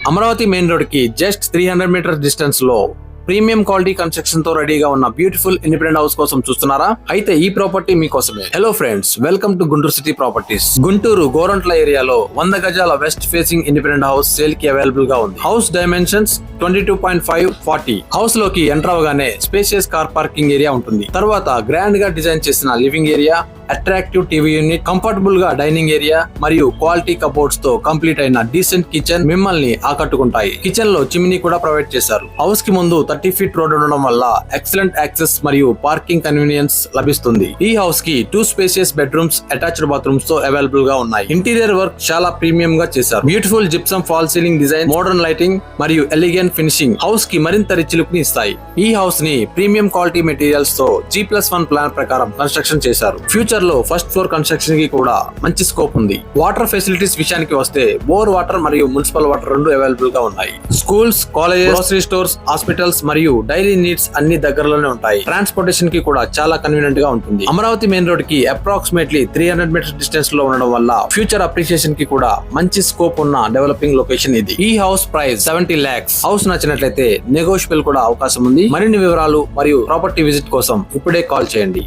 Amaravati main road కి just 300 metres distance లో premium quality construction తో రెడీగా ఉన్న బ్యూటిఫుల్ ఇండిపెండెంట్ హౌస్ కోసం చూస్తున్నారా? అయితే ఈ ప్రాపర్టీ మీకోసమే. Hello friends, welcome to Guntur city properties. Guntur Gorantla ఏరియాలో 100 గజాల west facing independent house sale కి అవైలబుల్ గా ఉంది. House dimensions 22.5-40. హౌస్ లోకి ఎంటర్ అవగానే స్పేషియస్ కార్ పార్కింగ్ ఏరియా ఉంటుంది. తర్వాత గ్రాండ్ గా డిజైన్ చేసిన living area, attractive TV unit, comfortable గా డైనింగ్ ఏరియా మరియు క్వాలిటీ కబోర్డ్స్ తో కంప్లీట్ అయిన డీసెంట్ కిచెన్ మిమ్మల్ని ఆకట్టుకుంటాయి. కిచెన్ లో చిమ్నీ కూడా ప్రొవైడ్ చేశారు. హౌస్ కి ముందు 30 ఫీట్ రోడ్ ఉండడం వల్ల ఎక్సలెంట్ యాక్సెస్ మరియు పార్కింగ్ కన్వీనియన్స్ లభిస్తుంది. ఈ హౌస్ కి 2 స్పేషియస్ బెడ్రూమ్స్, అటాచ్డ్ బాత్రూమ్స్ తో అవైలబుల్ గా ఉన్నాయి. ఇంటీరియర్ వర్క్ చాలా ప్రీమియం గా చేశారు. Beautiful gypsum fall ceiling design, modern lighting మరియు ఎలిగెంట్ ఫినిషింగ్ హౌస్ కి మరింత రిచ్ లుక్ ని ఇస్తాయి. ఈ హౌస్ ని ప్రీమియం క్వాలిటీ మెటీరియల్స్ తో G+1 ప్లాన్ ప్రకారం కన్స్ట్రక్షన్ చేశారు. ఫ్యూచర్ లో ఫస్ట్ ఫ్లోర్ కన్స్ట్రక్షన్ కి కూడా మంచి స్కోప్ ఉంది. వాటర్ ఫెసిలిటీస్ విషయానికి వస్తే బోర్ వాటర్ మరియు మున్సిపల్ వాటర్ రెండు అవైలబుల్ గా ఉన్నాయి. Schools, colleges, grocery stores, hospitals మరియు డైలీ నీడ్స్ అన్ని దగ్గరలోనే ఉంటాయి. ట్రాన్స్పోర్టేషన్ కి కూడా చాలా కన్వీనియంట్ గా ఉంటుంది. అమరావతి మెయిన్ రోడ్ కి అప్రాక్సిమేట్లీ 300 మీటర్స్ డిస్టెన్స్ లో ఉండడం వల్ల ఫ్యూచర్ అప్రిషియేషన్ కి కూడా మంచి స్కోప్ ఉన్న డెవలపింగ్ లొకేషన్ ఇది. ఈ హౌస్ ప్రైస్ 70 lakhs. హౌస్ నచ్చినట్లయితే నెగోషియబుల్ కూడా అవకాశం ఉంది. మరిన్ని వివరాలు మరియు ప్రాపర్టీ విజిట్ కోసం ఇప్పుడే కాల్ చేయండి.